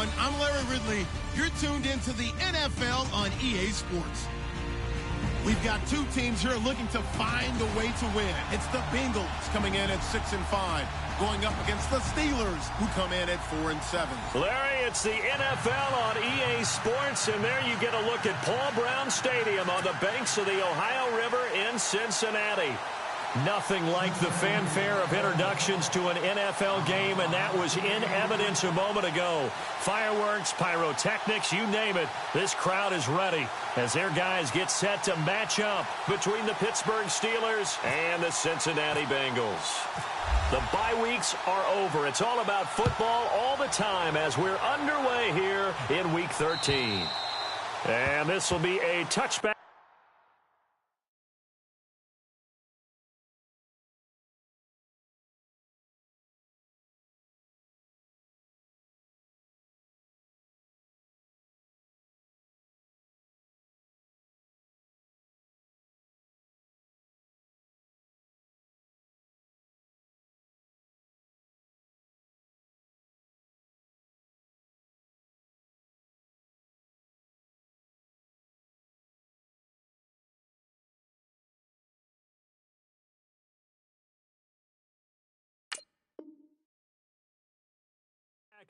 everyone. I'm Larry Ridley. You're tuned into the NFL on EA Sports. We've got two teams here looking to find a way to win. It's the Bengals coming in at 6-5, going up against the Steelers, who come in at 4-7. Larry, it's the NFL on EA Sports, and there you get a look at Paul Brown Stadium on the banks of the Ohio River in Cincinnati. Nothing like the fanfare of introductions to an NFL game, and that was in evidence a moment ago. Fireworks, pyrotechnics, you name it. This crowd is ready as their guys get set to match up between the Pittsburgh Steelers and the Cincinnati Bengals. The bye weeks are over. It's all about football all the time as we're underway here in Week 13. And this will be a touchback.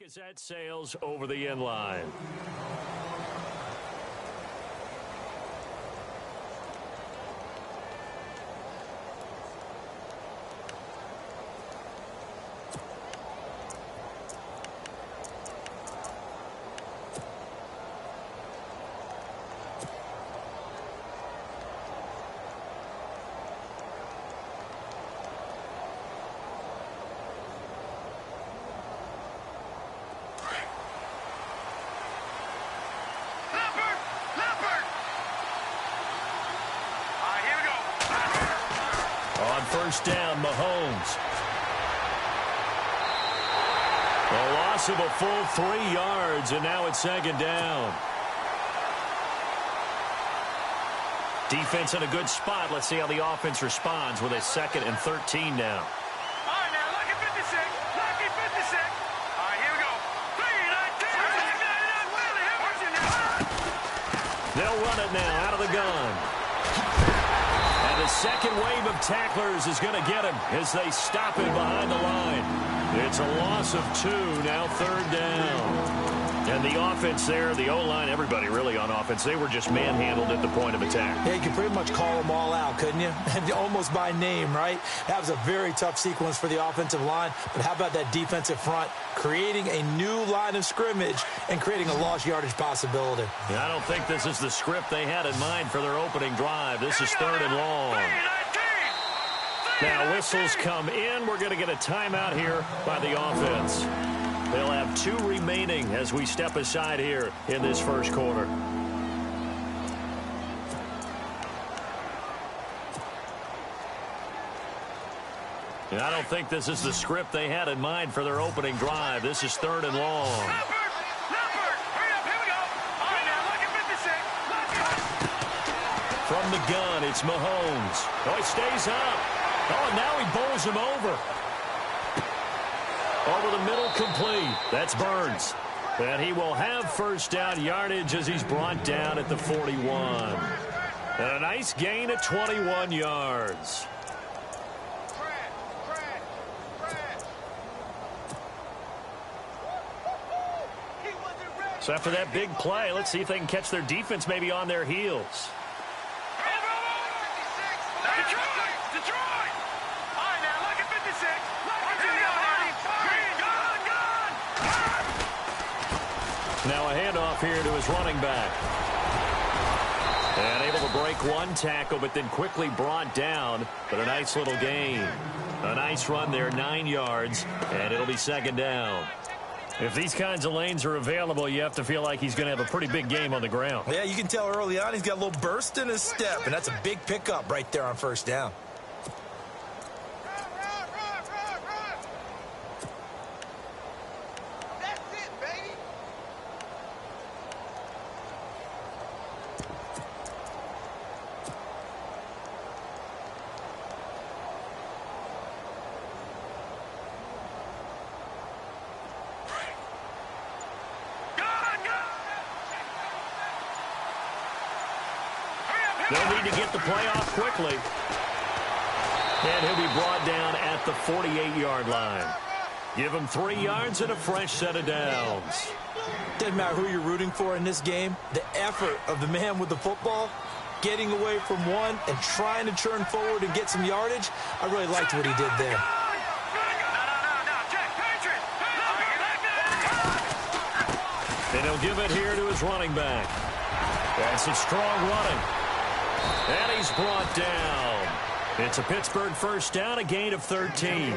As that sails over the end line. First down, Mahomes. A loss of a full 3 yards, and now it's second down. Defense in a good spot. Let's see how the offense responds with a 2nd and 13 now. All right, now, look at 56. Look at 56. All right, here we go. 3, 19. They'll run it now out of the gun. And the second wave of tacklers is going to get him as they stop him behind the line. It's a loss of 2, now 3rd down. And the offense there, the O-line, everybody really on offense, they were just manhandled at the point of attack. Yeah, you could pretty much call them all out, couldn't you? And almost by name, right? That was a very tough sequence for the offensive line. But how about that defensive front creating a new line of scrimmage and creating a lost yardage possibility? Yeah, I don't think this is the script they had in mind for their opening drive. This is 3rd and long. Now whistles come in. We're going to get a timeout here by the offense. They'll have 2 remaining as we step aside here in this first quarter. And I don't think this is the script they had in mind for their opening drive. This is 3rd and long. From the gun, it's Mahomes. Oh, he stays up. Oh, and now he bowls him over. Over the middle, complete. That's Burns. And he will have first down yardage as he's brought down at the 41. And a nice gain at 21 yards. So after that big play, let's see if they can catch their defense maybe on their heels. Now a handoff here to his running back. And able to break one tackle, but then quickly brought down. But a nice little gain. A nice run there, 9 yards, and it'll be 2nd down. If these kinds of lanes are available, you have to feel like he's going to have a pretty big game on the ground. Yeah, you can tell early on he's got a little burst in his step, and that's a big pickup right there on first down. They'll need to get the play off quickly. And he'll be brought down at the 48-yard line. Give him 3 yards and a fresh set of downs. Doesn't matter who you're rooting for in this game. The effort of the man with the football, getting away from one and trying to turn forward and get some yardage, I really liked what he did there. And he'll give it here to his running back. That's a strong running. And he's brought down. It's a Pittsburgh first down, a gain of 13.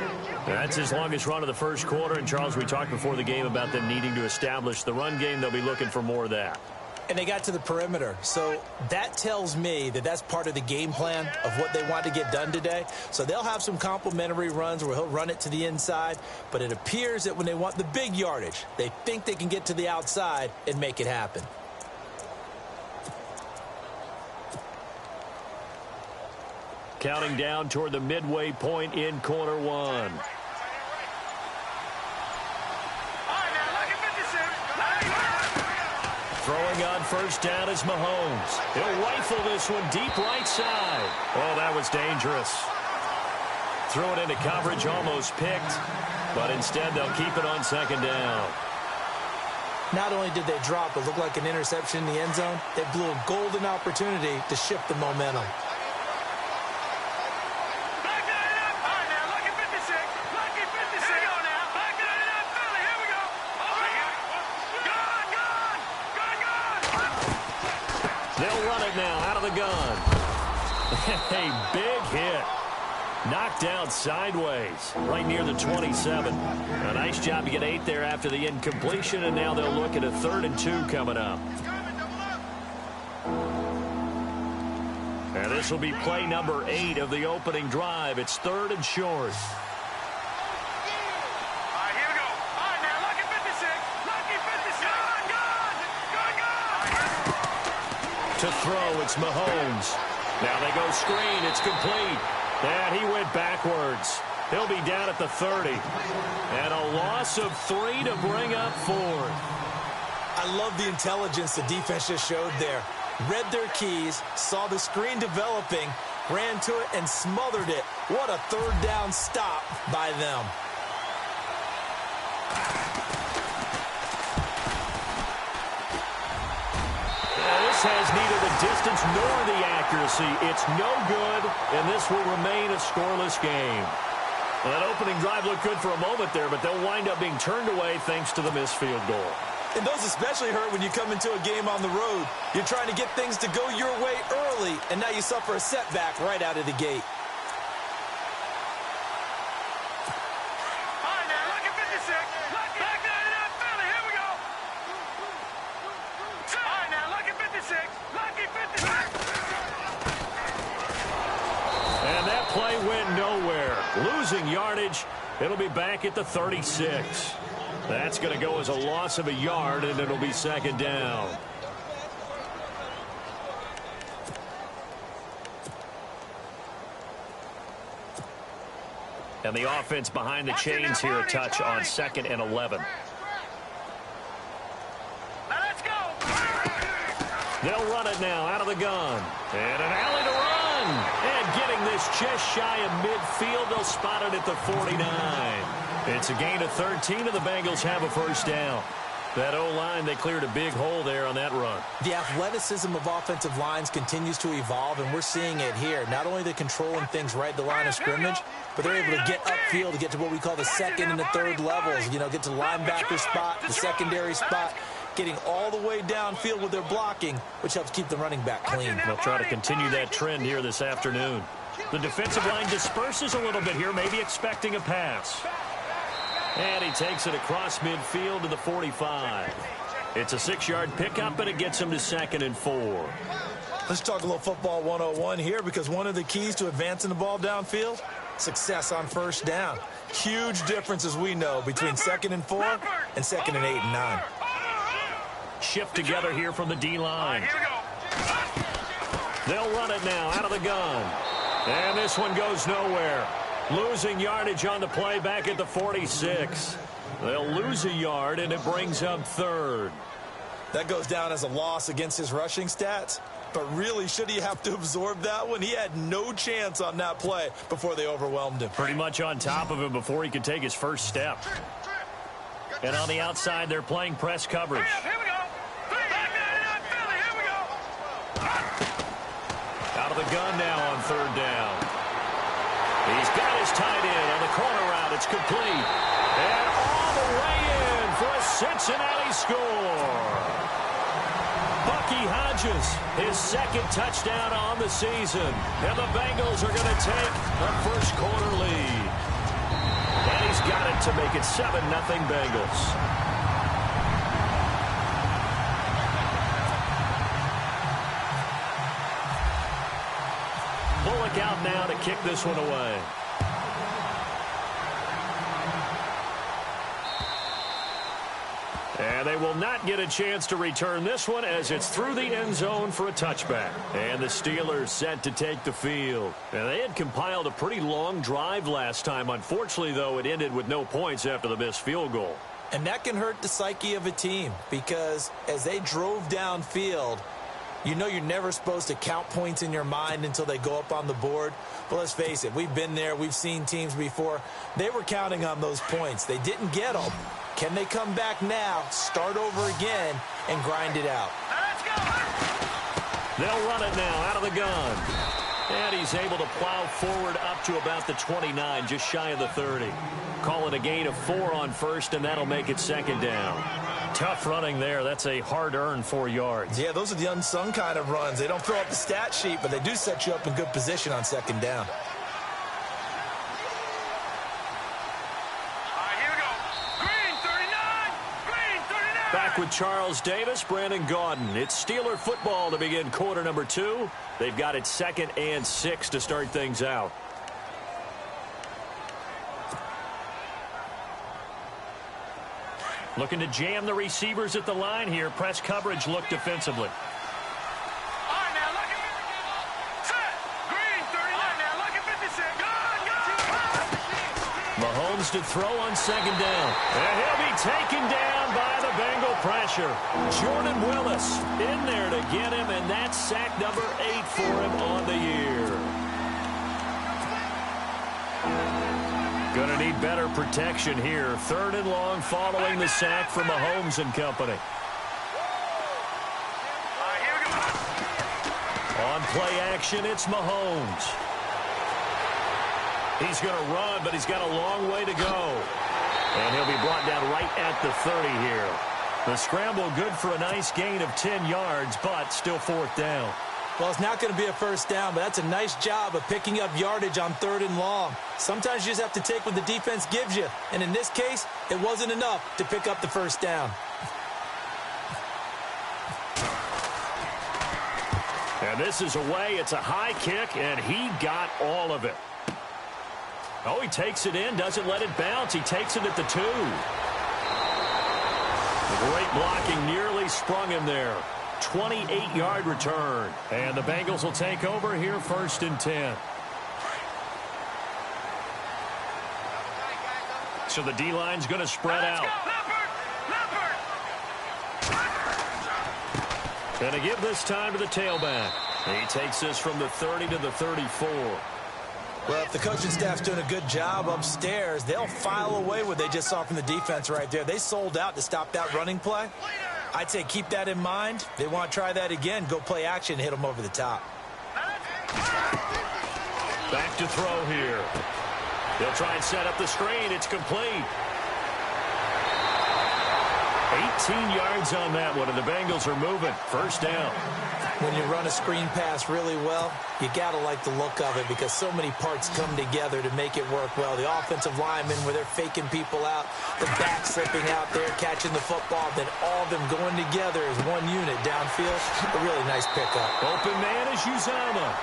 That's his longest run of the first quarter. And, Charles, we talked before the game about them needing to establish the run game. They'll be looking for more of that. And they got to the perimeter. So that tells me that that's part of the game plan of what they want to get done today. So they'll have some complementary runs where he'll run it to the inside. But it appears that when they want the big yardage, they think they can get to the outside and make it happen. Counting down toward the midway point in quarter one. Throwing on first down is Mahomes. He'll rifle this one deep right side. Oh, that was dangerous. Threw it into coverage, almost picked. But instead, they'll keep it on second down. Not only did they drop, it looked like an interception in the end zone. They blew a golden opportunity to shift the momentum. They'll run it now out of the gun. A big hit. Knocked down sideways right near the 27. A nice job to get 8 there after the incompletion, and now they'll look at a 3rd and 2 coming up. And this will be play number 8 of the opening drive. It's 3rd and short. To throw, it's Mahomes. Now they go screen. It's complete. And he went backwards. He'll be down at the 30. And a loss of 3 to bring up 4. I love the intelligence the defense just showed there. Read their keys, saw the screen developing, ran to it, and smothered it. What a 3rd down stop by them. This has neither the distance nor the accuracy. It's no good, and this will remain a scoreless game. Well, that opening drive looked good for a moment there, but they'll wind up being turned away thanks to the missed field goal. And those especially hurt when you come into a game on the road. You're trying to get things to go your way early, and now you suffer a setback right out of the gate. Losing yardage. It'll be back at the 36. That's going to go as a loss of a yard, and it'll be second down. And the offense behind the chains here a touch on 2nd and 11. Let's go. They'll run it now out of the gun. And an alley to run. And getting this just shy of midfield. They'll spot it at the 49. It's a gain of 13, and the Bengals have a first down. That O-line, they cleared a big hole there on that run. The athleticism of offensive lines continues to evolve, and we're seeing it here. Not only they're controlling things right at the line of scrimmage, but they're able to get upfield to get to what we call the 2nd and the 3rd levels. You know, get to the linebacker spot, the secondary spot, getting all the way downfield with their blocking, which helps keep the running back clean. They'll try to continue that trend here this afternoon. The defensive line disperses a little bit here, maybe expecting a pass. And he takes it across midfield to the 45. It's a 6-yard pickup, and it gets him to 2nd and 4. Let's talk a little football 101 here, because one of the keys to advancing the ball downfield, success on first down. Huge difference, as we know, between 2nd and 4 and 2nd and 8 and 9. Shift together here from the D-line. They'll run it now out of the gun. And this one goes nowhere. Losing yardage on the play back at the 46. They'll lose a yard, and it brings up 3rd. That goes down as a loss against his rushing stats. But really, should he have to absorb that one? He had no chance on that play before they overwhelmed him. Pretty much on top of him before he could take his first step. And on the outside, they're playing press coverage. Here we go. Philly, here we go. Out of the gun now on third down. He's got his tight end on the corner route. It's complete. And all the way in for a Cincinnati score. Bucky Hodges, his second touchdown on the season. And the Bengals are going to take a first quarter lead. And he's got it to make it 7-0 Bengals. Bullock out now to kick this one away. And they will not get a chance to return this one as it's through the end zone for a touchback. And the Steelers set to take the field. And they had compiled a pretty long drive last time. Unfortunately, though, it ended with no points after the missed field goal. And that can hurt the psyche of a team because as they drove downfield, you know you're never supposed to count points in your mind until they go up on the board. But let's face it, we've been there. We've seen teams before. They were counting on those points. They didn't get them. Can they come back now, start over again, and grind it out? Let's go. They'll run it now out of the gun. And he's able to plow forward up to about the 29, just shy of the 30. Call it a gain of 4 on first, and that'll make it second down. Tough running there. That's a hard-earned 4 yards. Yeah, those are the unsung kind of runs. They don't fill up the stat sheet, but they do set you up in good position on second down. Back with Charles Davis, Brandon Gaudin. It's Steeler football to begin quarter number 2. They've got it 2nd and 6 to start things out. Looking to jam the receivers at the line here. Press coverage look defensively. Mahomes to throw on second down. And he'll be taken down by the Bengal pressure. Jordan Willis in there to get him, and that's sack number 8 for him on the year. Going to need better protection here. 3rd and long following the sack from Mahomes and company. On play action, it's Mahomes. He's going to run, but he's got a long way to go. And he'll be brought down right at the 30 here. The scramble good for a nice gain of 10 yards, but still 4th down. Well, it's not going to be a first down, but that's a nice job of picking up yardage on 3rd and long. Sometimes you just have to take what the defense gives you. And in this case, it wasn't enough to pick up the first down. And this is away. It's a high kick, and he got all of it. Oh, he takes it in, doesn't let it bounce. He takes it at the 2. Great blocking, nearly sprung him there. 28-yard return. And the Bengals will take over here 1st and 10. So the D-line's going to spread out. And to give this time to the tailback. He takes this from the 30 to the 34. Well, if the coaching staff's doing a good job upstairs, they'll file away what they just saw from the defense right there. They sold out to stop that running play. I'd say keep that in mind. They want to try that again. Go play action, hit them over the top. Back to throw here. They'll try and set up the screen. It's complete. 18 yards on that one, and the Bengals are moving. 1st down. When you run a screen pass really well, you got to like the look of it because so many parts come together to make it work well. The offensive linemen where they're faking people out, the back slipping out there, catching the football, then all of them going together as one unit downfield. A really nice pickup. Open man is Uzomah.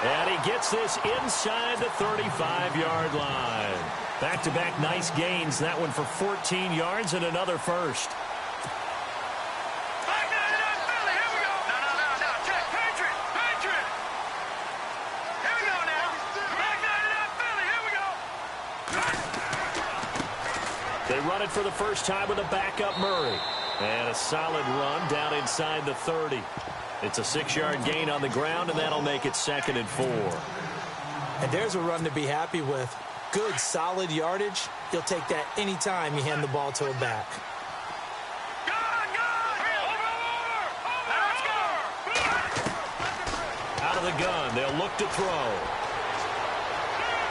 And he gets this inside the 35-yard line. Back-to-back nice gains. That one for 14 yards and another first. They run it for the first time with a backup Murray. And a solid run down inside the 30. It's a 6-yard gain on the ground, and that'll make it 2nd and 4. And there's a run to be happy with. Good, solid yardage. You'll take that anytime you hand the ball to a back. Out of the gun, they'll look to throw.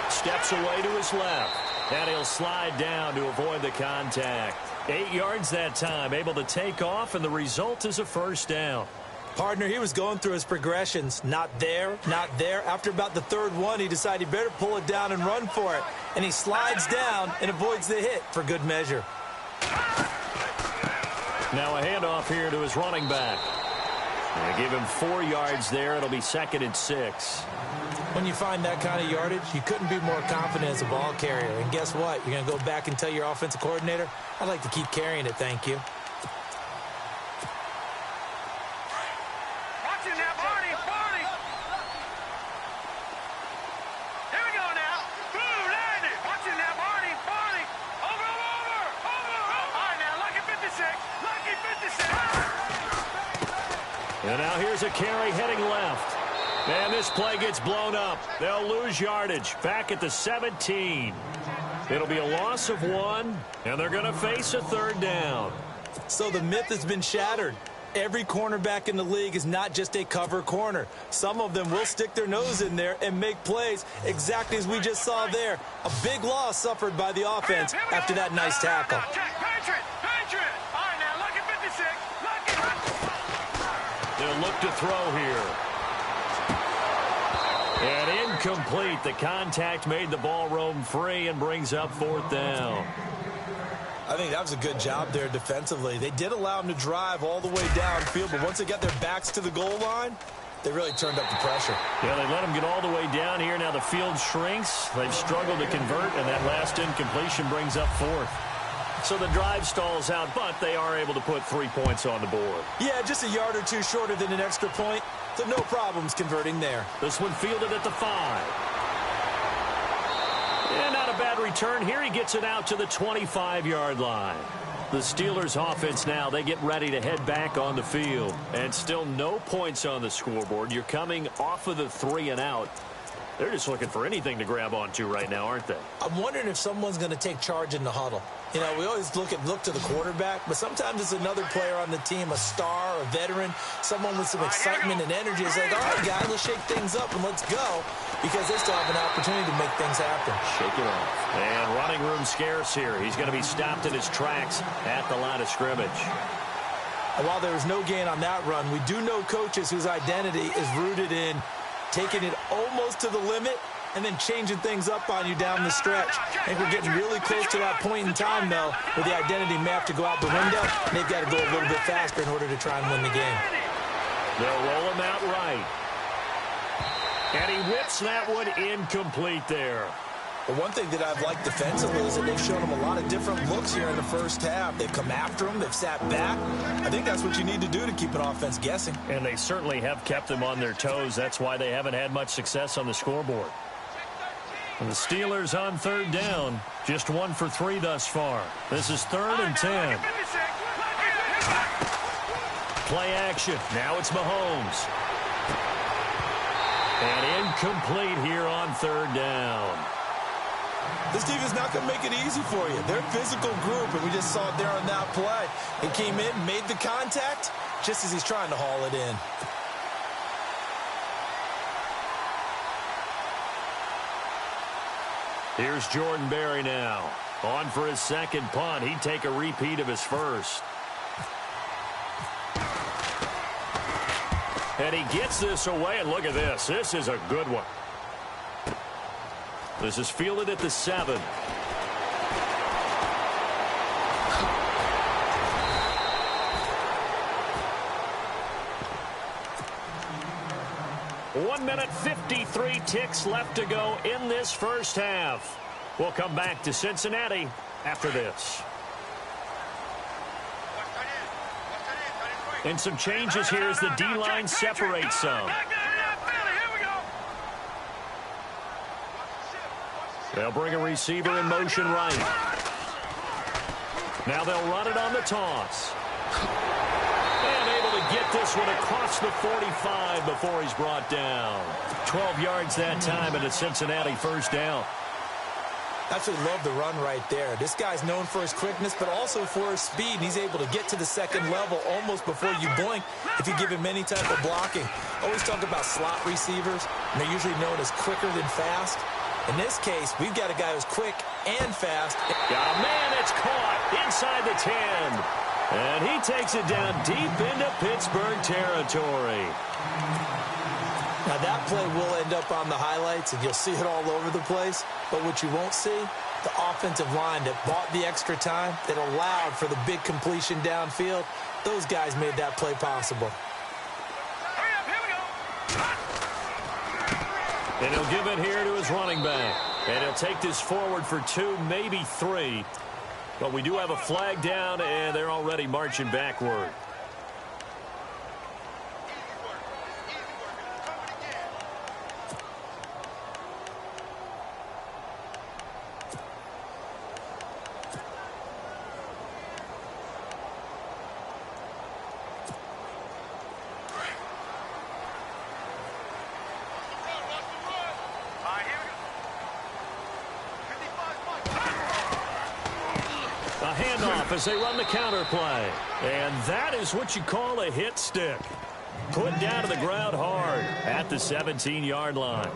Steps away to his left. And he'll slide down to avoid the contact. 8 yards that time, able to take off, and the result is a 1st down. Partner, he was going through his progressions. Not there, not there. After about the 3rd one, he decided he better pull it down and run for it. And he slides down and avoids the hit for good measure. Now a handoff here to his running back. They give him 4 yards there. It'll be 2nd and 6. When you find that kind of yardage, you couldn't be more confident as a ball carrier. And guess what? You're going to go back and tell your offensive coordinator, I'd like to keep carrying it, thank you. Watching that, Barney. Here we go now. Blue landed. Watching that, Barney. Over. All right, now, lucky 56. And now here's a carry heading left. And this play gets blown up. They'll lose yardage. Back at the 17. It'll be a loss of 1, and they're going to face a 3rd down. So the myth has been shattered. Every cornerback in the league is not just a cover corner. Some of them will stick their nose in there and make plays exactly as we just saw there. A big loss suffered by the offense after that nice tackle. Patriot. All right, now, lucky 56. They'll look to throw here. And incomplete. The contact made the ball roam free and brings up 4th down. I think that was a good job there defensively. They did allow him to drive all the way downfield, but once they got their backs to the goal line, they really turned up the pressure. Yeah, they let him get all the way down here. Now the field shrinks. They've struggled to convert, and that last incompletion brings up 4th. So the drive stalls out, but they are able to put 3 points on the board. Yeah, just a yard or two shorter than an extra point, so no problems converting there. This one fielded at the 5. And not a bad return here. He gets it out to the 25-yard line. The Steelers offense now, they get ready to head back on the field. And still no points on the scoreboard. You're coming off of the 3 and out. They're just looking for anything to grab onto right now, aren't they? I'm wondering if someone's going to take charge in the huddle. You know, we always look to the quarterback, but sometimes it's another player on the team, a star, a veteran, someone with some excitement and energy. It's like, all right, guys, let's shake things up and let's go, because they still have an opportunity to make things happen. Shake it off. And running room scarce here. He's going to be stopped in his tracks at the line of scrimmage. And while there was no gain on that run, we do know coaches whose identity is rooted in taking it almost to the limit and then changing things up on you down the stretch. I think we're getting really close to that point in time, though, where the identity may have to go out the window, and they've got to go a little bit faster in order to try and win the game. They'll roll him out right. And he whips that one incomplete there. But one thing that I've liked defensively is that they've shown him a lot of different looks here in the first half. They've come after him. They've sat back. I think that's what you need to do to keep an offense guessing. And they certainly have kept them on their toes. That's why they haven't had much success on the scoreboard. And the Steelers on 3rd down. Just 1 for 3 thus far. This is 3rd and 10. Play action. Now it's Mahomes. And incomplete here on 3rd down. This defense is not going to make it easy for you. They're a physical group, and we just saw it there on that play. He came in, made the contact, just as he's trying to haul it in. Here's Jordan Berry now. On for his 2nd punt. He'd take a repeat of his first. And he gets this away, and look at this. This is a good one. This is fielded at the 7. One minute, 53 ticks left to go in this first half. We'll come back to Cincinnati after this. And some changes here as the D-line separates some. They'll bring a receiver in motion right. Now they'll run it on the toss. And able to get get this one across the 45 before he's brought down. 12 yards that time, and a Cincinnati first down. Absolutely love the run right there. This guy's known for his quickness, but also for his speed. He's able to get to the second level almost before you blink if you give him any type of blocking. Always talk about slot receivers, and they're usually known as quicker than fast. In this case, we've got a guy who's quick and fast. Got a man that's caught inside the 10. And he takes it down deep into Pittsburgh territory. Now, that play will end up on the highlights, and you'll see it all over the place. But what you won't see, the offensive line that bought the extra time, that allowed for the big completion downfield, those guys made that play possible. Hurry up, here we go. And he'll give it here to his running back. And he'll take this forward for 2, maybe 3. But we do have a flag down, and they're already marching backward. As they run the counter play. And that is what you call a hit stick. Put down to the ground hard at the 17-yard line.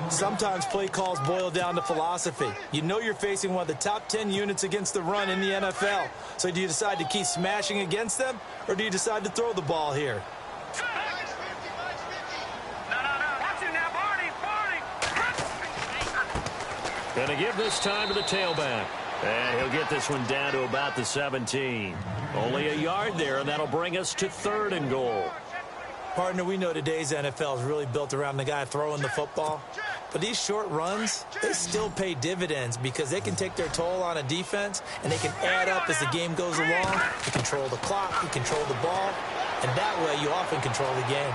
Sometimes play calls boil down to philosophy. You know you're facing one of the top 10 units against the run in the NFL. So do you decide to keep smashing against them, or do you decide to throw the ball here? Going to give this time to the tailback. And he'll get this one down to about the 17. Only a yard there, and that'll bring us to 3rd and goal. Partner, we know today's NFL is really built around the guy throwing the football. But these short runs, they still pay dividends because they can take their toll on a defense, and they can add up as the game goes along. You control the clock, you control the ball, and that way you often control the game.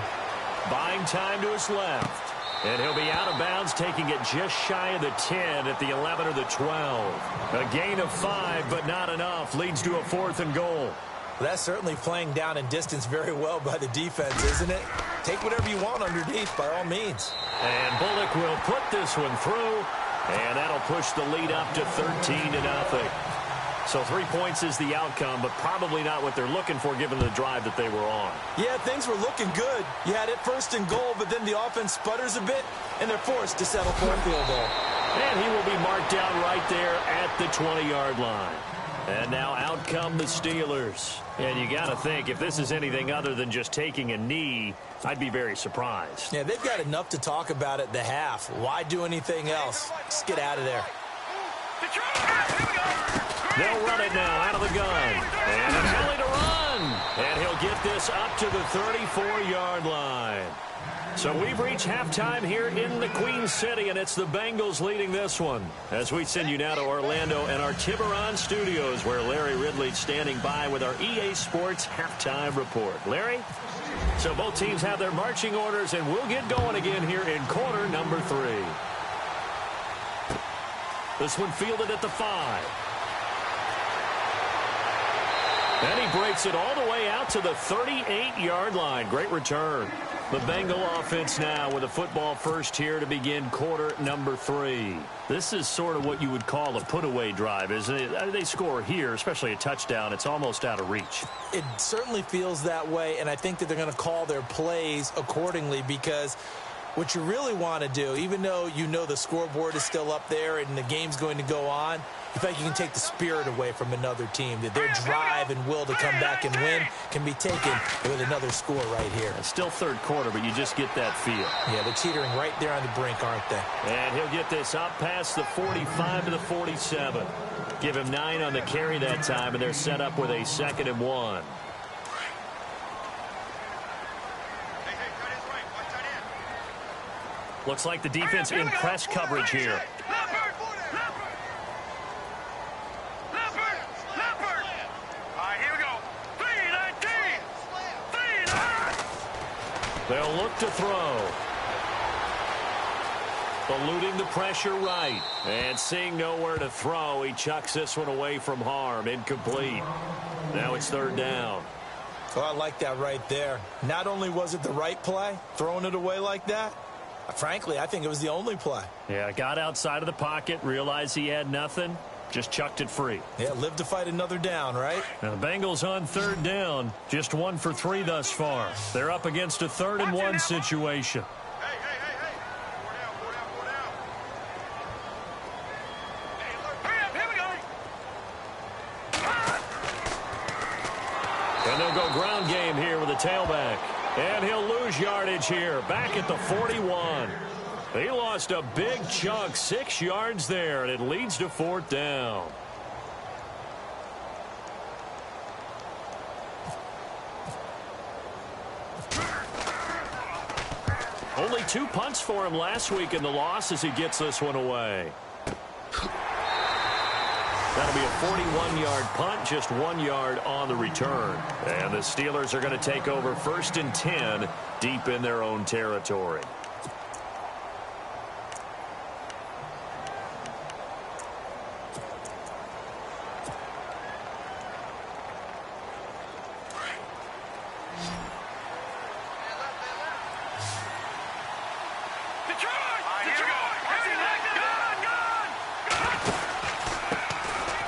Buying time to his left. And he'll be out of bounds, taking it just shy of the 10 at the 11 or the 12. A gain of 5, but not enough. Leads to a 4th and goal. Well, that's certainly playing down in distance very well by the defense, isn't it? Take whatever you want underneath, by all means. And Bullock will put this one through, and that'll push the lead up to 13-0. So 3 points is the outcome, but probably not what they're looking for given the drive that they were on. Yeah, things were looking good. You had it 1st and goal, but then the offense sputters a bit, and they're forced to settle for a field goal. And he will be marked down right there at the 20-yard line. And now out come the Steelers. And you got to think, if this is anything other than just taking a knee, I'd be very surprised. Yeah, they've got enough to talk about at the half. Why do anything else? Just get out of there. They'll run it now out of the gun. And a penalty to run. And he'll get this up to the 34-yard line. So we've reached halftime here in the Queen City, and it's the Bengals leading this one. As we send you now to Orlando and our Tiburon studios, where Larry Ridley's standing by with our EA Sports halftime report. Larry? So both teams have their marching orders, and we'll get going again here in quarter number 3. This one fielded at the 5. And he breaks it all the way out to the 38-yard line. Great return. The Bengal offense now with a football first here to begin quarter number 3. This is sort of what you would call a put-away drive, isn't it? They score here, especially a touchdown. It's almost out of reach. It certainly feels that way, and I think that they're going to call their plays accordingly because what you really want to do, even though you know the scoreboard is still up there and the game's going to go on, you think you can take the spirit away from another team, that their drive and will to come back and win can be taken with another score right here. It's still third quarter, but you just get that feel. Yeah, they're teetering right there on the brink, aren't they? And he'll get this up past the 45 to the 47. Give him 9 on the carry that time, and they're set up with a 2nd and 1. Looks like the defense in press coverage here. They'll look to throw. Eluding the pressure right. And seeing nowhere to throw, he chucks this one away from harm. Incomplete. Now it's 3rd down. Oh, I like that right there. Not only was it the right play, throwing it away like that, frankly, I think it was the only play. Yeah, got outside of the pocket, realized he had nothing, just chucked it free. Yeah, live to fight another down, right? Now the Bengals on third down, just 1 for 3 thus far. They're up against a 3rd and 1 situation. Hey. Four down. Hurry up, here we go. And they'll go ground game here with a tailback. And he'll lose yardage here, back at the 41. He lost a big chunk, 6 yards there, and it leads to 4th down. Only 2 punts for him last week in the loss as he gets this one away. That'll be a 41-yard punt, just 1 yard on the return. And the Steelers are going to take over 1st and 10 deep in their own territory.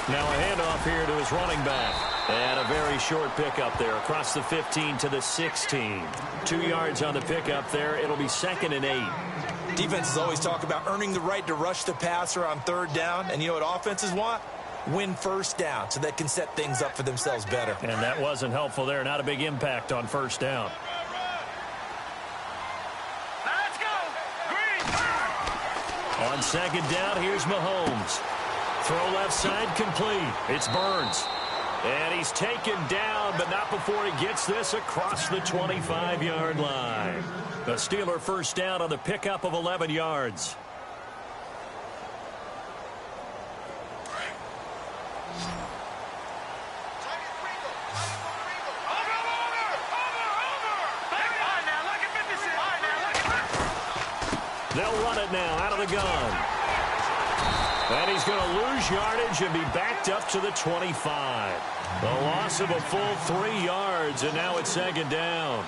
Now a handoff here to his running back. And a very short pickup there across the 15 to the 16. 2 yards on the pickup there. It'll be 2nd and 8. Defenses always talk about earning the right to rush the passer on 3rd down. And you know what offenses want? Win 1st down so they can set things up for themselves better. And that wasn't helpful there. Not a big impact on 1st down. Let's go. Green. On 2nd down, here's Mahomes. Throw left side complete. It's Burns. And he's taken down, but not before he gets this across the 25-yard line. The Steeler 1st down on the pickup of 11 yards. They'll run it now out of the gun. And he's going to lose yardage and be backed up to the 25. The loss of a full 3 yards, and now it's 2nd down.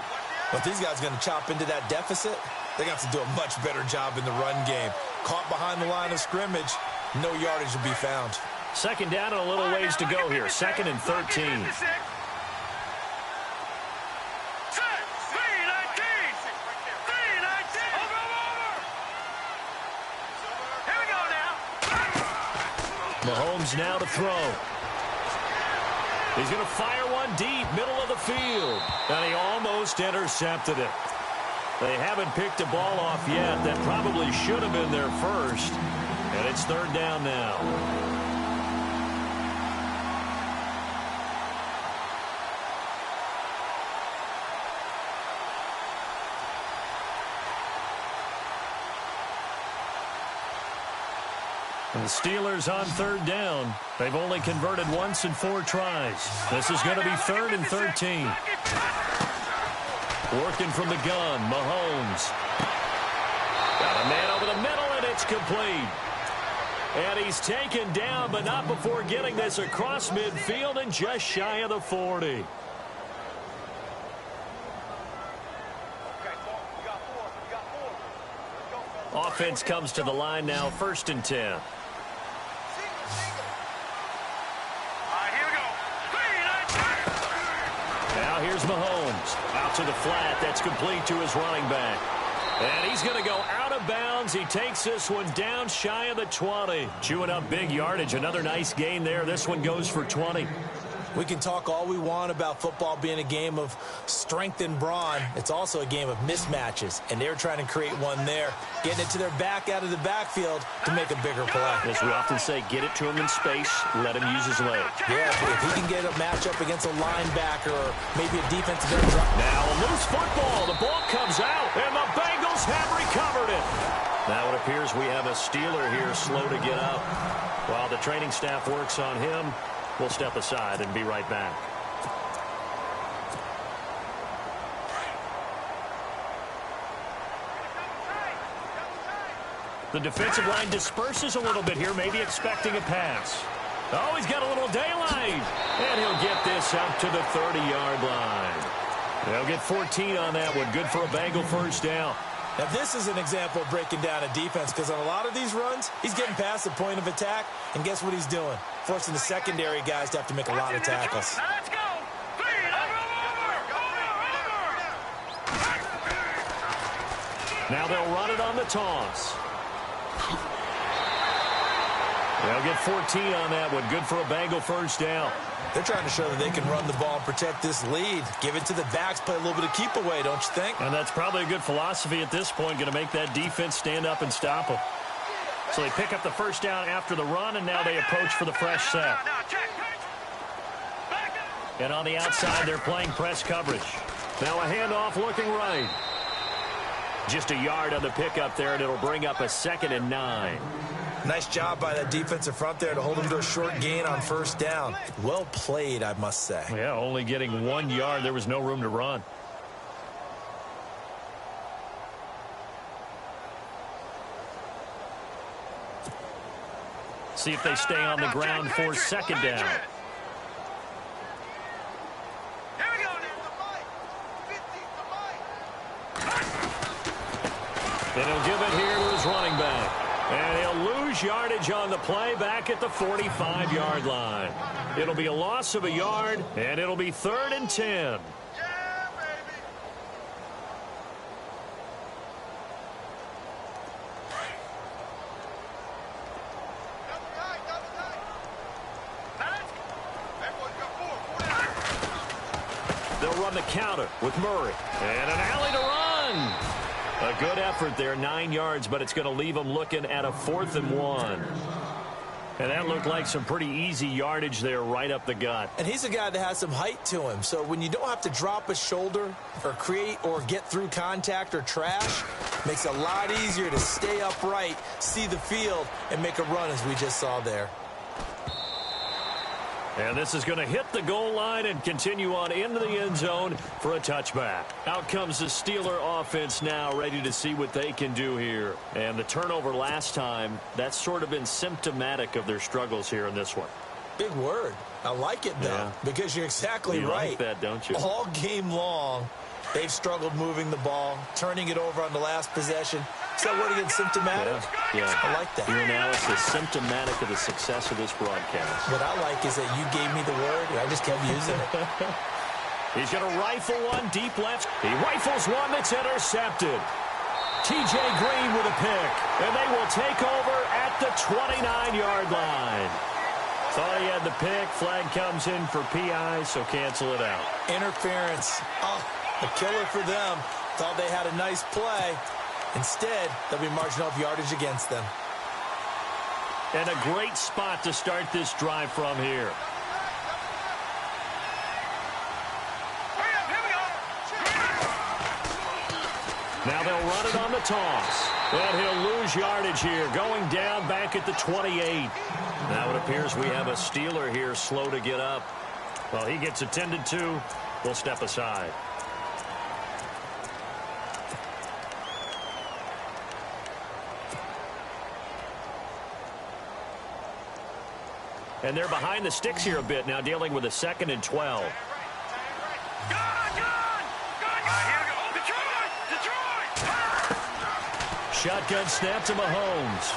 But these guys are going to chop into that deficit. They're going to have to do a much better job in the run game. Caught behind the line of scrimmage, no yardage will be found. 2nd down and a little ways to go here. 2nd and 13. Mahomes now to throw. He's going to fire one deep, middle of the field. And he almost intercepted it. They haven't picked a ball off yet. That probably should have been their first. And it's 3rd down now. The Steelers on 3rd down. They've only converted once in 4 tries. This is going to be 3rd and 13. Working from the gun, Mahomes. Got a man over the middle, and it's complete. And he's taken down, but not before getting this across midfield and just shy of the 40. Offense comes to the line now, 1st and 10. Now here's Mahomes. Out to the flat. That's complete to his running back. And he's going to go out of bounds. He takes this one down shy of the 20. Chewing up big yardage. Another nice gain there. This one goes for 20. We can talk all we want about football being a game of strength and brawn. It's also a game of mismatches, and they're trying to create one there, getting it to their back out of the backfield to make a bigger play. As we often say, get it to him in space, let him use his leg. Yeah, if he can get a matchup against a linebacker or maybe a defensive end drop. Now a loose football. The ball comes out, and the Bengals have recovered it. Now it appears we have a Steeler here slow to get up. While the training staff works on him, we'll step aside and be right back. The defensive line disperses a little bit here, maybe expecting a pass. Oh, he's got a little daylight. And he'll get this up to the 30-yard line. They'll get 14 on that one. Good for a Bengal first down. Now, this is an example of breaking down a defense because on a lot of these runs, he's getting past the point of attack, and guess what he's doing? Forcing the secondary guys to have to make a lot of tackles. Now let's go. Now they'll run it on the toss. They'll get 14 on that one. Good for a Bengal first down. They're trying to show that they can run the ball and protect this lead. Give it to the backs, play a little bit of keep away, don't you think? And that's probably a good philosophy at this point, going to make that defense stand up and stop them. So they pick up the first down after the run, and now they approach for the fresh set. And on the outside, they're playing press coverage. Now a handoff looking right. Just a yard on the pickup there, and it'll bring up a 2nd and 9. Nice job by that defensive front there to hold him to a short gain on first down. Well played, I must say. Yeah, only getting 1 yard. There was no room to run. See if they stay on the ground for 2nd down. And he'll give it here to his running back. And he'll lose yardage on the play back at the 45-yard line. It'll be a loss of a yard, and it'll be 3rd and 10. They'll run the counter with Murray. And an alley to run. A good effort there, 9 yards, but it's going to leave them looking at a 4th and 1. And that looked like some pretty easy yardage there right up the gut. And he's a guy that has some height to him, so when you don't have to drop a shoulder or create or get through contact or trash, makes it a lot easier to stay upright, see the field, and make a run as we just saw there. And this is going to hit the goal line and continue on into the end zone for a touchback. Out comes the Steeler offense now, ready to see what they can do here. And the turnover last time, that's sort of been symptomatic of their struggles here in this one. Big word. I like it, though, because you're exactly right. You like that, don't you? All game long, they've struggled moving the ball, turning it over on the last possession. Is that word again, symptomatic? Yeah. I like that. Your analysis, symptomatic of the success of this broadcast. What I like is that you gave me the word, and I just kept using it. He's going to rifle one deep left. He rifles one that's intercepted. T.J. Green with a pick, and they will take over at the 29-yard line. Thought he had the pick. Flag comes in for PI, so cancel it out. Interference. Oh, a killer for them. Thought they had a nice play. Instead, they'll be marching off yardage against them. And a great spot to start this drive from here. Now they'll run it on the toss. And he'll lose yardage here, going down back at the 28. Now it appears we have a Steeler here slow to get up. Well, he gets attended to. We'll step aside. And they're behind the sticks here a bit now, dealing with a 2nd and 12. Shotgun snap to Mahomes.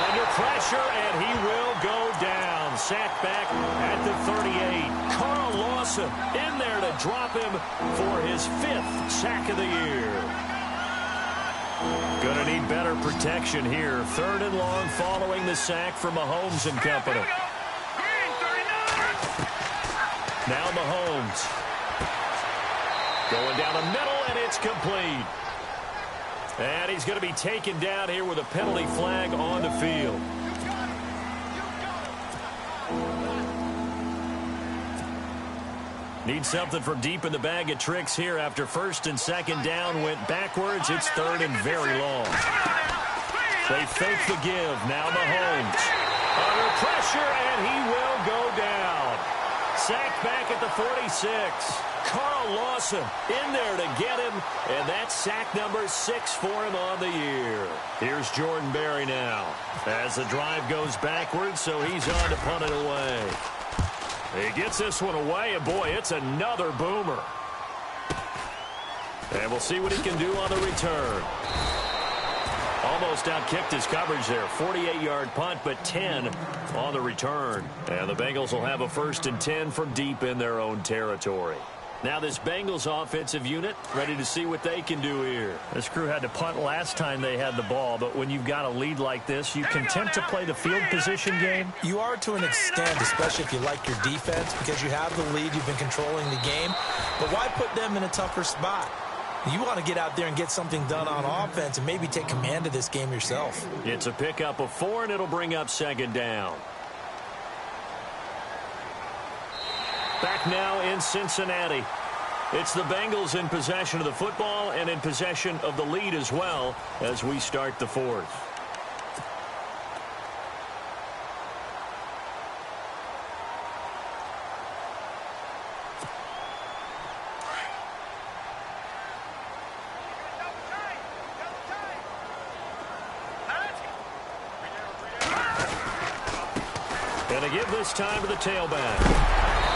Under pressure, and he will go down. Sacked back at the 38. Carl Lawson in there to drop him for his 5th sack of the year. Going to need better protection here. 3rd and long following the sack from Mahomes and company. Now Mahomes. Going down the middle, and it's complete. And he's going to be taken down here with a penalty flag on the field. Need something from deep in the bag of tricks here after 1st and 2nd down went backwards. It's 3rd and very long. They fake the give. Now Mahomes. Under pressure, and he will go down. Sacked back at the 46. Carl Lawson in there to get him, and that's sack number 6 for him on the year. Here's Jordan Berry now as the drive goes backwards, so he's on to punt it away. He gets this one away, and boy, it's another boomer. And we'll see what he can do on the return. Almost outkicked his coverage there. 48-yard punt, but 10 on the return. And the Bengals will have a 1st and 10 from deep in their own territory. Now this Bengals offensive unit ready to see what they can do here. This crew had to punt last time they had the ball, but when you've got a lead like this, you can attempt to play the field position game. You are to an extent, especially if you like your defense, because you have the lead, you've been controlling the game. But why put them in a tougher spot? You want to get out there and get something done on offense and maybe take command of this game yourself. It's a pickup of 4, and it'll bring up 2nd down. Back now in Cincinnati. It's the Bengals in possession of the football and in possession of the lead as well as we start the 4th. And to give this time to the tailback.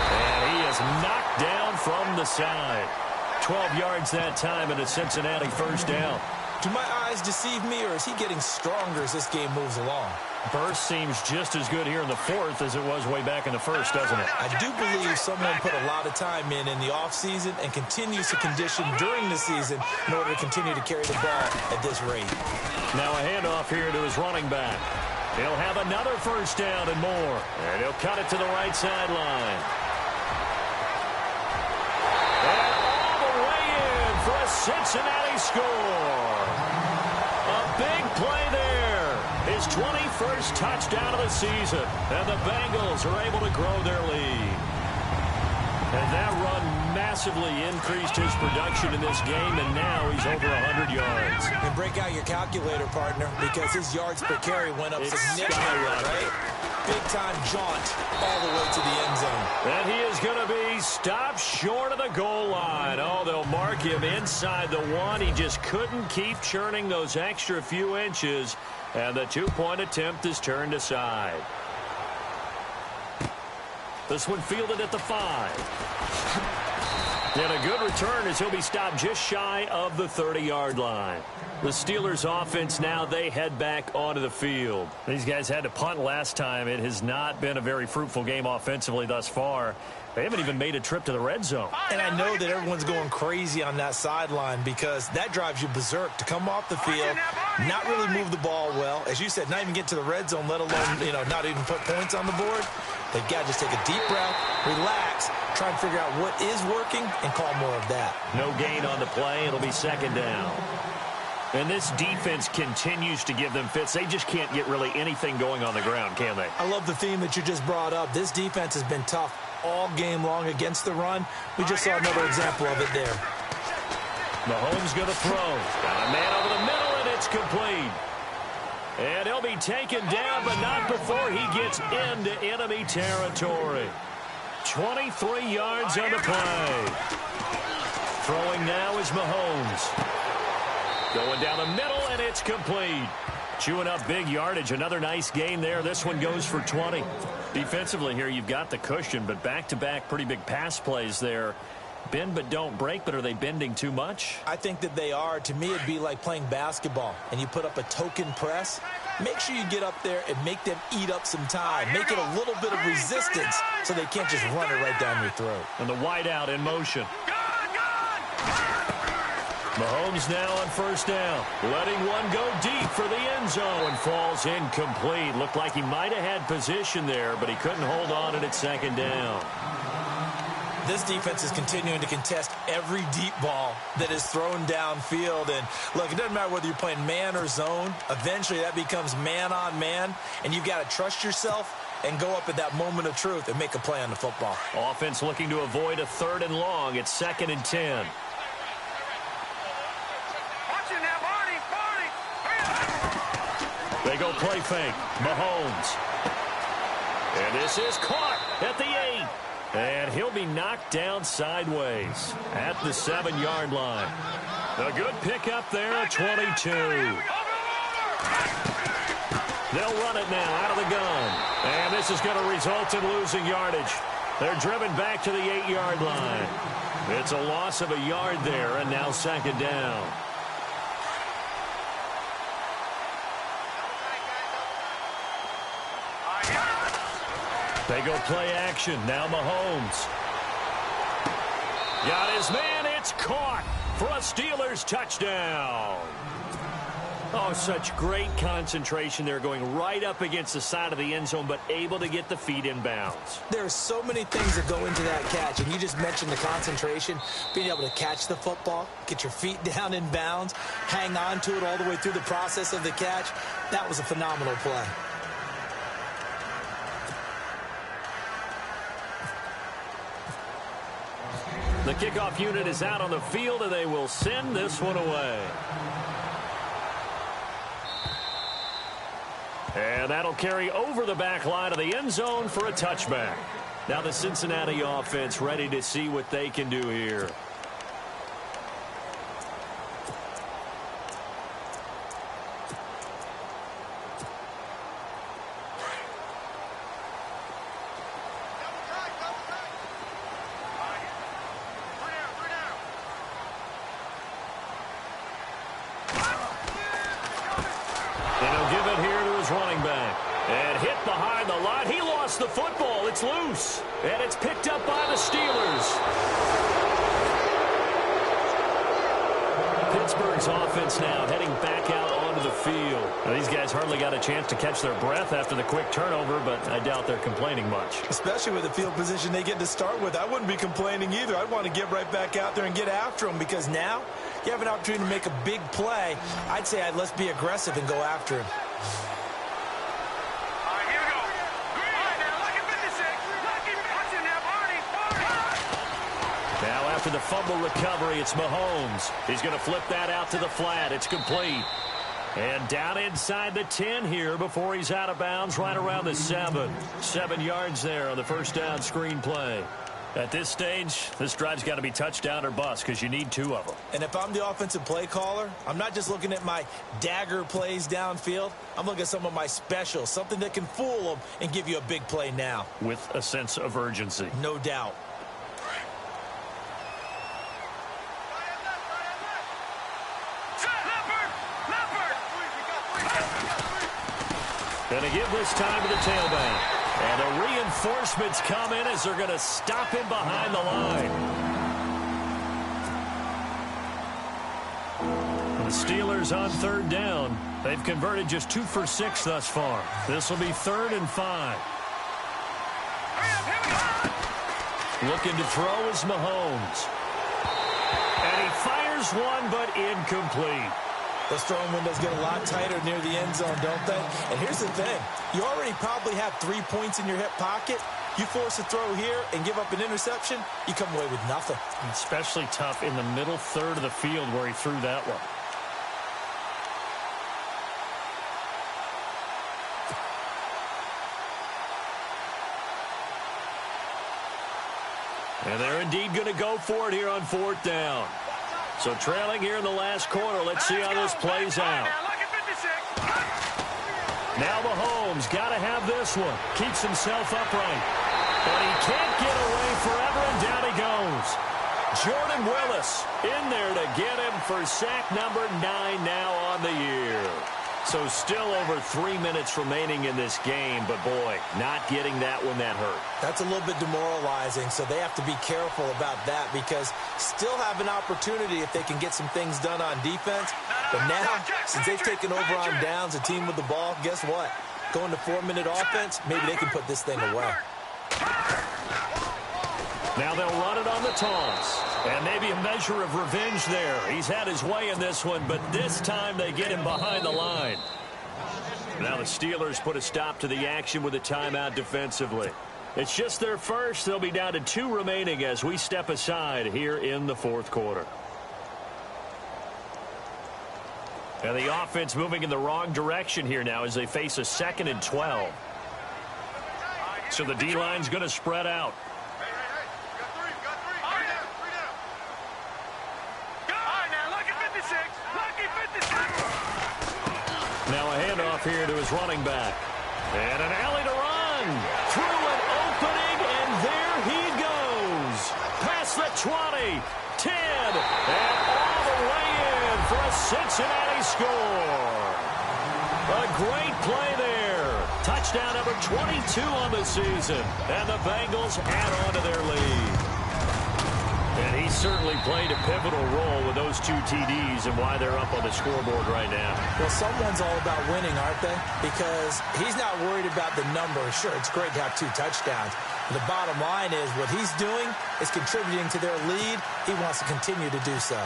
And he is knocked down from the side. 12 yards that time, and a Cincinnati 1st down. Do my eyes deceive me, or is he getting stronger as this game moves along? Burst seems just as good here in the 4th as it was way back in the 1st, doesn't it? I do believe someone put a lot of time in the offseason and continues to condition during the season in order to continue to carry the ball at this rate. Now a handoff here to his running back. He'll have another 1st down and more. And he'll cut it to the right sideline. And all the way in for a Cincinnati score. A big play there. His 21st touchdown of the season. And the Bengals are able to grow their lead. And that run massively increased his production in this game, and now he's over 100 yards. And break out your calculator, partner, because his yards per carry went up significantly, right? Big-time jaunt all the way to the end zone. And he is going to be stopped short of the goal line. Oh, they'll mark him inside the 1. He just couldn't keep churning those extra few inches, and the 2-point attempt is turned aside. This one fielded at the 5. And a good return as he'll be stopped just shy of the 30-yard line. The Steelers offense now, they head back onto the field. These guys had to punt last time. It has not been a very fruitful game offensively thus far. They haven't even made a trip to the red zone. And I know that everyone's going crazy on that sideline because that drives you berserk to come off the field, not really move the ball well. As you said, not even get to the red zone, let alone, not even put points on the board. They've got to just take a deep breath, relax, try and figure out what is working, and call more of that. No gain on the play. It'll be 2nd down. And this defense continues to give them fits. They just can't get really anything going on the ground, can they? I love the theme that you just brought up. This defense has been tough all game long against the run. We just saw another example of it there. Mahomes going to throw. Got a man over the middle, and it's complete. And he'll be taken down, but not before he gets into enemy territory. 23 yards on the play. Throwing now is Mahomes. Going down the middle, and it's complete. Chewing up big yardage. Another nice gain there. This one goes for 20. Defensively here, you've got the cushion, but back-to-back pretty big pass plays there. Bend but don't break, but are they bending too much? I think that they are. To me, it'd be like playing basketball, and you put up a token press. Make sure you get up there and make them eat up some time. Make it a little bit of resistance so they can't just run it right down your throat. And the wideout in motion. Mahomes now on 1st down. Letting one go deep for the end zone. Falls incomplete. Looked like he might have had position there, but he couldn't hold on and it's 2nd down. This defense is continuing to contest every deep ball that is thrown downfield. And, look, it doesn't matter whether you're playing man or zone. Eventually that becomes man on man, and you've got to trust yourself and go up at that moment of truth and make a play on the football. Offense looking to avoid a 3rd and long. It's 2nd and 10. They go play fake. Mahomes. And this is caught at the 8. And he'll be knocked down sideways at the 7-yard line. A good pickup there at 22. They'll run it now out of the gun. And this is going to result in losing yardage. They're driven back to the 8-yard line. It's a loss of a yard there, and now 2nd down. They go play action. Now Mahomes. Got his man. It's caught for a Steelers touchdown. Oh, such great concentration there, going right up against the side of the end zone, but able to get the feet in bounds. There are so many things that go into that catch, and you just mentioned the concentration, being able to catch the football, get your feet down in bounds, hang on to it all the way through the process of the catch. That was a phenomenal play. The kickoff unit is out on the field, and they will send this one away. And that'll carry over the back line of the end zone for a touchback. Now the Cincinnati offense ready to see what they can do here. The football, it's loose, and it's picked up by the Steelers. Pittsburgh's offense now heading back out onto the field. Now, these guys hardly got a chance to catch their breath after the quick turnover, but I doubt they're complaining much. Especially with the field position they get to start with. I wouldn't be complaining either. I'd want to get right back out there and get after them, because now you have an opportunity to make a big play. I'd say let's be aggressive and go after him. After the fumble recovery, it's Mahomes. He's going to flip that out to the flat. It's complete. And down inside the 10 here before he's out of bounds, right around the 7. 7 yards there on the first down screen play. At this stage, this drive's got to be touchdown or bust, because you need 2 of them. And if I'm the offensive play caller, I'm not just looking at my dagger plays downfield. I'm looking at some of my specials, something that can fool them and give you a big play now. With a sense of urgency. No doubt. Going to give this time to the tailback. And the reinforcements come in as they're going to stop him behind the line. The Steelers on 3rd down. They've converted just 2 for 6 thus far. This will be 3rd and 5. Looking to throw is Mahomes. And he fires one, but incomplete. Those throwing windows get a lot tighter near the end zone, don't they? And here's the thing. You already probably have 3 points in your hip pocket. You force a throw here and give up an interception, you come away with nothing. Especially tough in the middle third of the field where he threw that one. And they're indeed going to go for it here on 4th down. So trailing here in the last quarter. Let's see how this plays out. Now Mahomes got to have this one. Keeps himself upright. But he can't get away forever, and down he goes. Jordan Willis in there to get him for sack number 9 now on the year. So still over 3 minutes remaining in this game, but boy, not getting that one that hurt. That's a little bit demoralizing, so they have to be careful about that, because still have an opportunity if they can get some things done on defense. But now, since they've taken over on downs, a team with the ball, guess what? Going to 4-minute offense, maybe they can put this thing away. Now they'll run it on the toss. And maybe a measure of revenge there. He's had his way in this one, but this time they get him behind the line. Now the Steelers put a stop to the action with a timeout defensively. It's just their first. They'll be down to 2 remaining as we step aside here in the 4th quarter. And the offense moving in the wrong direction here now as they face a 2nd and 12. So the D-line's going to spread out. here to his running back. And an alley to run. Through an opening, and there he goes. Past the 20, 10, and all the way in for a Cincinnati score. A great play there. Touchdown number 22 on the season. And the Bengals add on to their lead. And he certainly played a pivotal role with those 2 TDs and why they're up on the scoreboard right now. Well, someone's all about winning, aren't they? Because he's not worried about the number. Sure, it's great to have 2 touchdowns. But the bottom line is what he's doing is contributing to their lead. He wants to continue to do so.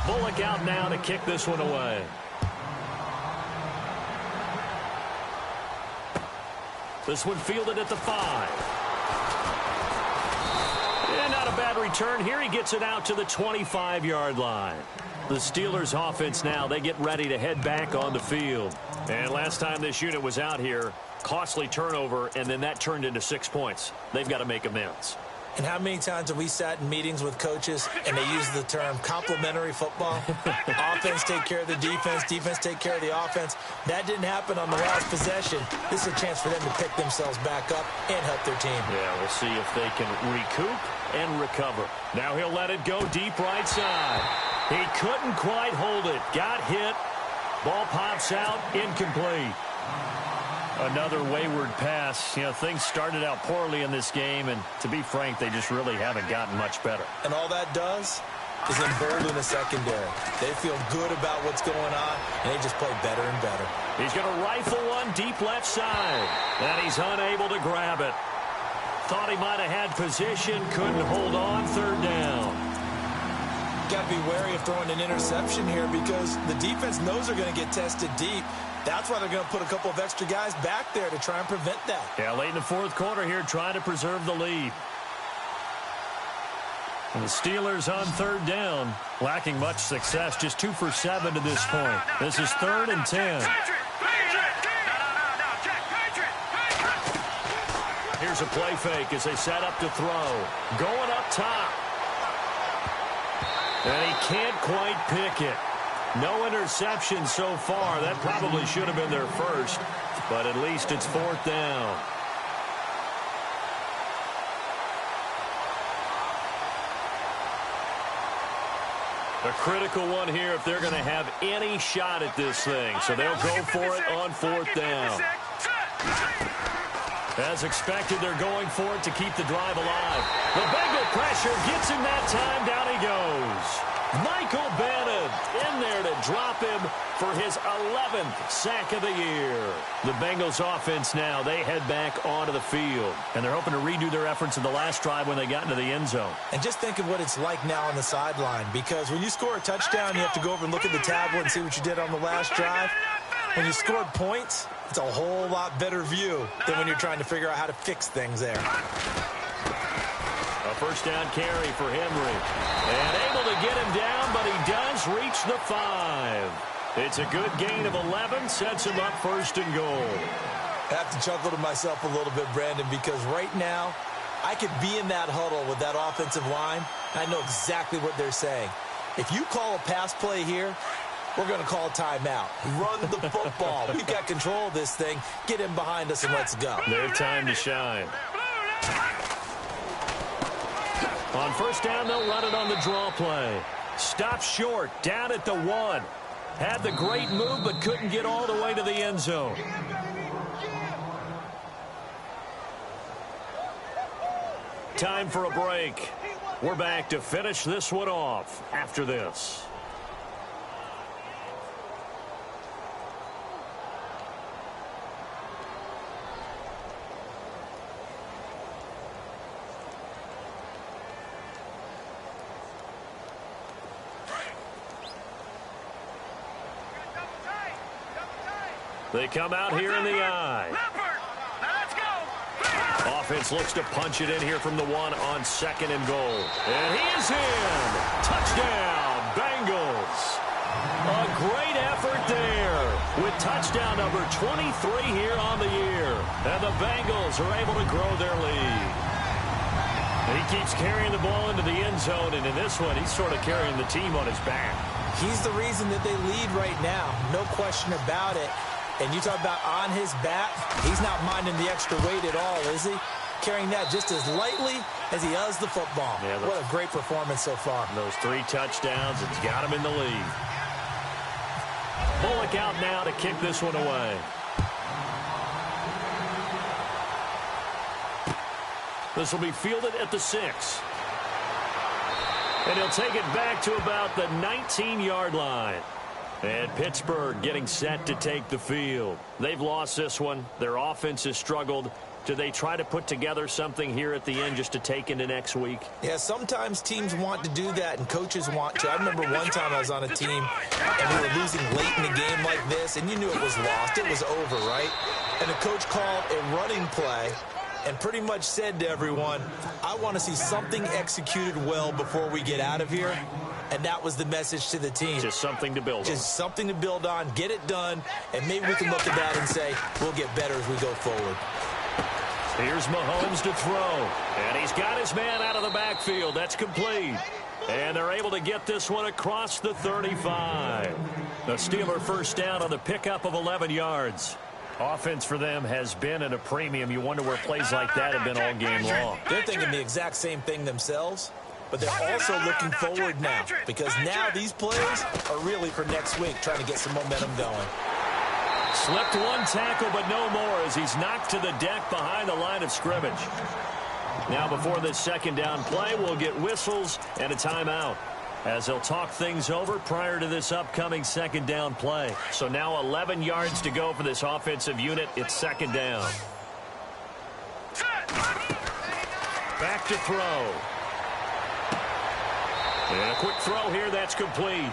Bullock out now to kick this one away. This one fielded at the 5. And not a bad return here. He gets it out to the 25-yard line. The Steelers offense now, they get ready to head back on the field. And last time this unit was out here, costly turnover, and then that turned into 6 points. They've got to make amends. And how many times have we sat in meetings with coaches and they use the term complementary football? Offense take care of the defense, defense take care of the offense. That didn't happen on the last possession. This is a chance for them to pick themselves back up and help their team. Yeah, we'll see if they can recoup and recover. Now he'll let it go deep right side. He couldn't quite hold it. Got hit. Ball pops out. Incomplete. Another wayward pass. You know, things started out poorly in this game, and to be frank, they just really haven't gotten much better. And all that does is embolden a secondary. They feel good about what's going on, and they just play better and better. He's going to rifle one deep left side, and he's unable to grab it. Thought he might have had position, couldn't hold on, 3rd down. Got to be wary of throwing an interception here because the defense knows they're going to get tested deep. That's why they're going to put a couple of extra guys back there to try and prevent that. Yeah, late in the 4th quarter here, trying to preserve the lead. And the Steelers on 3rd down, lacking much success, just 2 for 7 to this point. This is 3rd and 10. Here's a play fake as they set up to throw. Going up top. And he can't quite pick it. No interception so far. That probably should have been their first, but at least it's 4th down. A critical one here if they're going to have any shot at this thing. So they'll go for it on 4th down. As expected, they're going for it to keep the drive alive. The Bengal pressure gets him that time. Down he goes. Michael Bannon in there to drop him for his 11th sack of the year. The Bengals offense now, they head back onto the field. And they're hoping to redo their efforts in the last drive when they got into the end zone. And just think of what it's like now on the sideline. Because when you score a touchdown, you have to go over and look at the tablet and see what you did on the last drive. When you scored points, it's a whole lot better view than when you're trying to figure out how to fix things there. A 1st down carry for Henry. And able to get him down, but he does reach the 5. It's a good gain of 11, sets him up 1st and goal. I have to chuckle to myself a little bit, Brandon, because right now, I could be in that huddle with that offensive line. I know exactly what they're saying. If you call a pass play here, we're going to call a timeout. Run the football. We've got control of this thing. Get him behind us and let's go. Their time to shine. On 1st down, they'll run it on the draw play. Stop short, down at the 1. Had the great move, but couldn't get all the way to the end zone. Time for a break. We're back to finish this one off after this. They come out here in the eye. Offense looks to punch it in here from the 1 on 2nd and goal. And he is in. Touchdown, Bengals. A great effort there with touchdown number 23 here on the year. And the Bengals are able to grow their lead. And he keeps carrying the ball into the end zone, and in this one, he's sort of carrying the team on his back. He's the reason that they lead right now. No question about it. And you talk about on his back, he's not minding the extra weight at all, is he? Carrying that just as lightly as he does the football. Yeah, what a great performance so far. Those 3 touchdowns, it's got him in the lead. Bullock out now to kick this one away. This will be fielded at the 6. And he'll take it back to about the 19-yard line. And Pittsburgh getting set to take the field. They've lost this one. Their offense has struggled. Do they try to put together something here at the end just to take into next week? Yeah, sometimes teams want to do that and coaches want to. I remember one time I was on a team and we were losing late in a game like this, and you knew it was lost. It was over, right? And the coach called a running play and pretty much said to everyone, I want to see something executed well before we get out of here. And that was the message to the team. Just something to build on. Just something to build on, get it done, and maybe we can look at that and say, we'll get better as we go forward. Here's Mahomes to throw. And he's got his man out of the backfield. That's complete. And they're able to get this one across the 35. The Steeler first down on the pickup of 11 yards. Offense for them has been at a premium. You wonder where plays like that have been all game long. They're thinking the exact same thing themselves, but they're also looking forward now because now these plays are really for next week, trying to get some momentum going. Slipped one tackle, but no more as he's knocked to the deck behind the line of scrimmage. Now before this second down play, we'll get whistles and a timeout as they'll talk things over prior to this upcoming second down play. So now 11 yards to go for this offensive unit. It's second down. Back to throw. And a quick throw here, that's complete.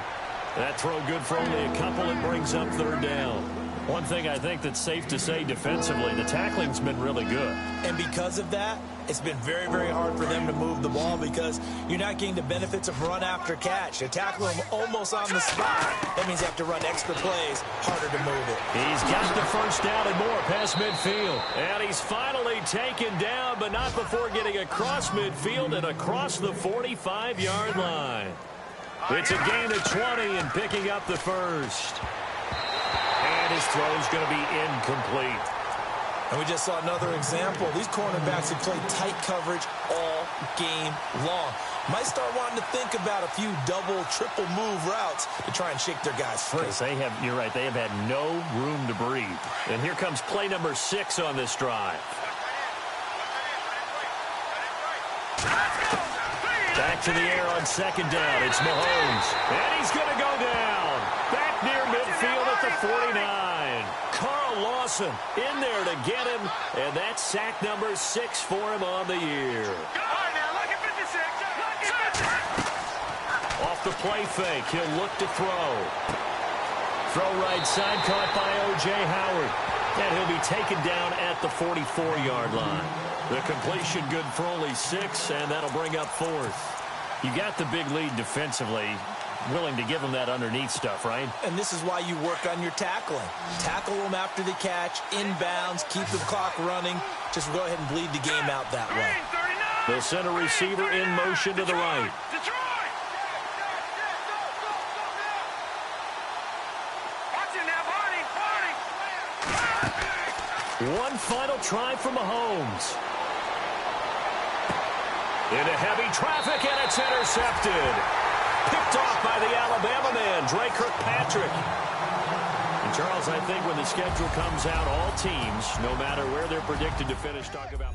That throw good for only a couple. It brings up third down. One thing I think that's safe to say defensively, the tackling's been really good. And because of that, it's been very, very hard for them to move the ball because you're not getting the benefits of run after catch. They're tackling them almost on the spot. That means you have to run extra plays, harder to move it. He's got the first down and more past midfield. And he's finally taken down, but not before getting across midfield and across the 45-yard line. It's a gain of 20 and picking up the first. And his throw's going to be incomplete. And we just saw another example. These cornerbacks have played tight coverage all game long. Might start wanting to think about a few double, triple move routes to try and shake their guys free. You're right, they have had no room to breathe. And here comes play number 6 on this drive. Back to the air on second down. It's Mahomes. And he's going to go down. Back near midfield at the 49. Carl Lawson in there to get him. And that's sack number 6 for him on the year. Off the play fake, he'll look to throw. Throw right side, caught by O.J. Howard. And he'll be taken down at the 44-yard line. The completion good for only 6, and that'll bring up 4th. You got the big lead defensively, willing to give them that underneath stuff, right? And this is why you work on your tackling. Tackle them after the catch, inbounds, keep the clock running. Just go ahead and bleed the game out that way. The center receiver in motion to the right. One final try for Mahomes. Into heavy traffic, and it's intercepted. Picked off by the Alabama man, Dre Kirkpatrick. And Charles, I think when the schedule comes out, all teams, no matter where they're predicted to finish, talk about...